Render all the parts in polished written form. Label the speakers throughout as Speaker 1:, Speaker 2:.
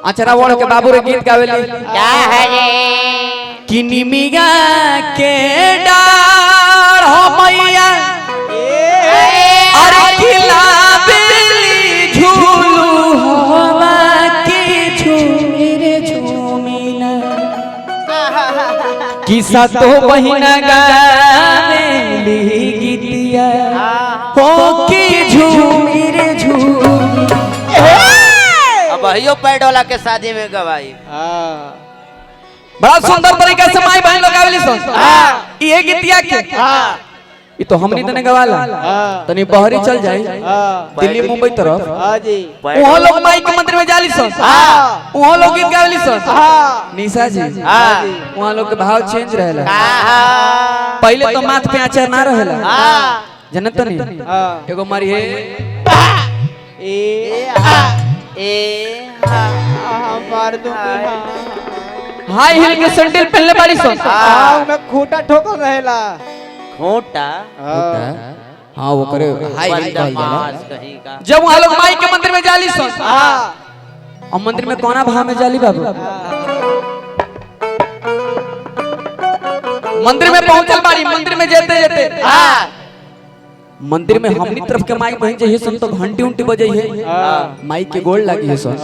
Speaker 1: अचरा वड़ के बाबू रे गीत गावेली
Speaker 2: क्या है रे
Speaker 1: कि निमिया के डार हो मैया अरे खिलावेली झूलू हवा के झूमेरे झूमिना किसा तो बहिना गावेली गीतिया हो के झूमेरे झूमी
Speaker 2: भैया पैडोला के शादी में गवाई
Speaker 1: बड़ा सुंदर तरीके से माई बहन लगावेली सन ये गीतिया के ये तो हमनी तने गवाला तनी बहरी चल जाए दिल्ली मुंबई तरफ वहां लोग माई के मंदिर में जाली सन वहां लोग गीत गावेली सन निशा जी वहां लोग के भाव चेंज रहेला पहले तो माथ पे आचार ना रहेला जनत नहीं एगो मारी है
Speaker 3: मार दूंगी
Speaker 1: हाई हिल के सैंडल पहनले बाड़ी सन
Speaker 3: मैं खूंटा ठोकर रहेला
Speaker 2: खोटा
Speaker 1: हां वो करे हाई हिल कहल
Speaker 2: मास
Speaker 1: जाला
Speaker 2: कहीं का
Speaker 1: जब वहां लोग माई के मंदिर में जाली सन और मंदिर में कोना भाव में जाली बाबू मंदिर में पहुंचल बाड़ी मंदिर में जेते जेते मंदिर में हमनी तरफ के माई बहन जे सन तो घंटी उंटी बजे है माई के गोल लगी है सन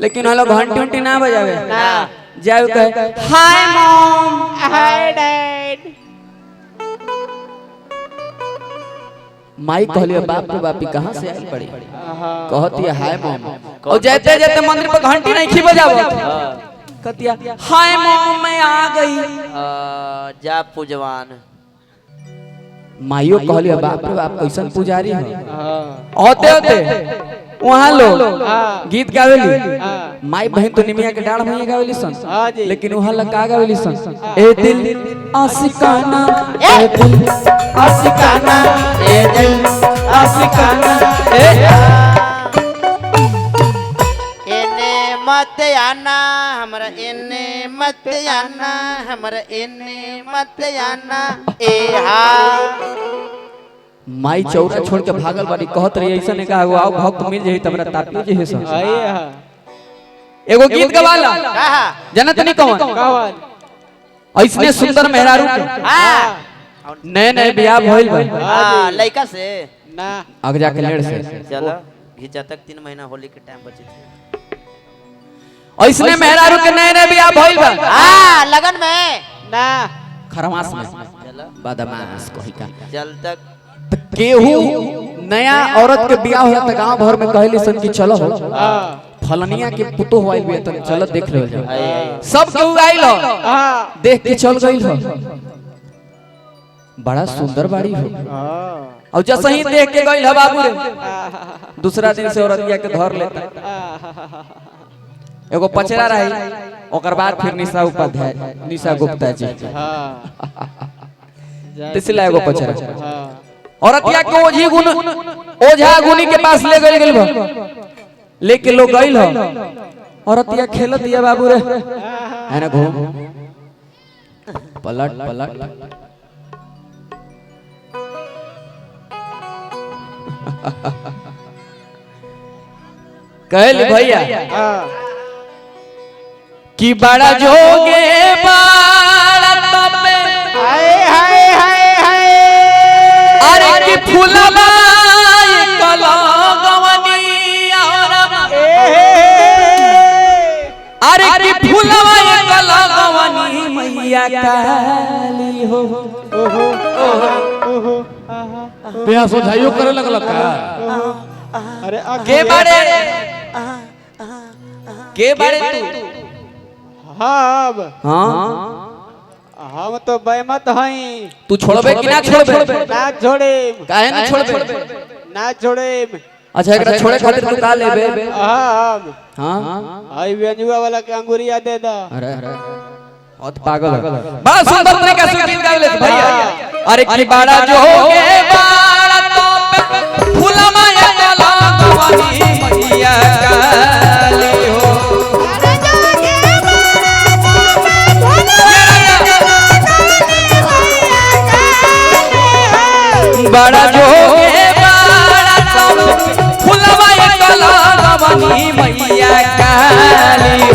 Speaker 1: लेकिन हम लोग घंटी उंटी ना बजावे जाओ कहे hi mom
Speaker 3: hi dad
Speaker 1: my कहलिए बाप रे बापी कहां से आई पड़ी कहती है हाय मॉम और जाते जाते मंदिर पर घंटी नहीं खी बजावत कहती है हाय मॉम मैं आ गई
Speaker 2: जा पूजवान
Speaker 1: माइयो कहलिए बाप रे बाप कैसन पुजारी है होते होते वहां लोग गीत गावेली माई बहन तो निमिया के डाढ़ में गावेली सन लेकिन वहां लगा गावेली सन ए दिल आशिकाना ए दिल आशिकाना ए दिल आशिकाना
Speaker 2: एने मत आना हमरा एने मत आना हमरा एने मत आना ए हा
Speaker 1: माई चौरा छोड़ के भागल बाड़ी कहत रही ऐसा ने कहा आओ भक्त मिल जाई तबरा तापियो जे है सन एगो गीत गवाला जनत नहीं कौन ऐसने सुंदर मेहरारू के नए नए बियाह भइल बा
Speaker 2: लड़का से
Speaker 3: ना
Speaker 1: आगे जाके लेड़ से
Speaker 2: चलो घिचा तक 3 महीना होली के टाइम बचे थे
Speaker 1: ऐसने मेहरारू के नए नए बियाह भइल बा
Speaker 2: लगन में
Speaker 3: ना
Speaker 1: खरमास में
Speaker 2: चलो
Speaker 1: बदमाश कोई का
Speaker 2: जल तक
Speaker 1: केहू नया औरत के बियाह होला त गांव भर में कहली सन कि चलो फलनिया के पुतो होइल बे त चलो देख ले जाओ सब केहू आइल देख के चल गइल हो बड़ा सुंदर बाड़ी हो और जैसे ही देख के गइल ह बाबू रे दूसरा दिन से औरतिया के धर लेता एगो पचरा रही ओकर बाद फिर निशा उपाध्याय निशा गुप्ता जी तिसला एगो पचरा औरतिया के ओझी गुण ओझा गुनी के पास ले गइल बा लेके लोग गइल हो औरतिया खेलत दिया बाबू रे है ना घूम पलट पलट कहल भैया कि बड़ा जोगे बाड़ा तबे
Speaker 3: हाय हाय हाय हाय
Speaker 1: अरे कि फूलवा कलगवनी अरे कि फूलवा कलगवनी मैया काली हो
Speaker 3: ओहो ओहो
Speaker 4: बेहा सोझाइयो करे लगल का
Speaker 3: अरे
Speaker 1: के बारे तू
Speaker 3: हम
Speaker 1: हां
Speaker 3: हम तो बेमत हई
Speaker 1: तू छोड़बे कि ना छोड़बे
Speaker 3: ना छोड़े
Speaker 1: काहे ना छोड़बे
Speaker 3: ना छोड़े
Speaker 1: अच्छा एकरा छोड़े खातिर तू का लेबे
Speaker 3: हम
Speaker 1: हां
Speaker 3: आई वेजुआ वाला के अंगूरिया दे दा
Speaker 1: अरे बहुत पागल है बड़ा सुंदर तरीके से गीत गावे भैया अरे कि बड़ा जोगे बाड़ा तो फूलवा कलगवनी मैया काली हो बड़ा जोगे बाड़ा तो फूलवा कलगवनी मैया काली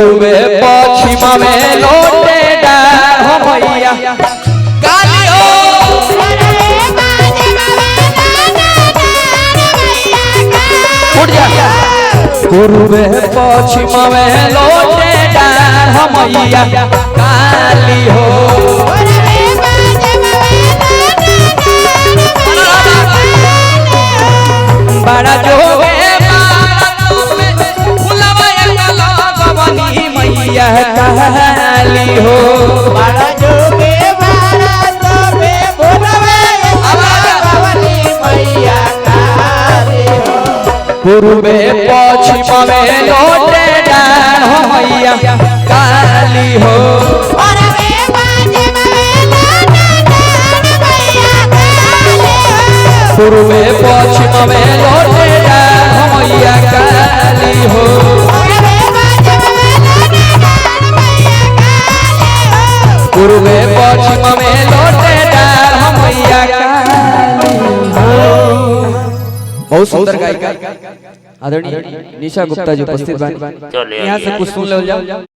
Speaker 1: पूर्वे पश्चिम में लोटे डार हो मैया काली हो उठ जा पूर्वे पश्चिम में लोटे डार हो मैया काली हो बड़ा जोगे मैया काली हो
Speaker 3: बड़ा जोगे भारत में बोलवे भवानी मैया काली हो
Speaker 1: पूर्वे पश्चिम में लोटे डार हो मैया काली हो पूर्वे पश्चिम में लोटे डार हो मैया काली हो पूर्वे पश्चिम में लोटे डार हो मैया काली हो। बहुत सुंदर गायिका आदरणीय निशा गुप्ता जी उपस्थित बानी। यहाँ से कुछ सुन लो जाओ।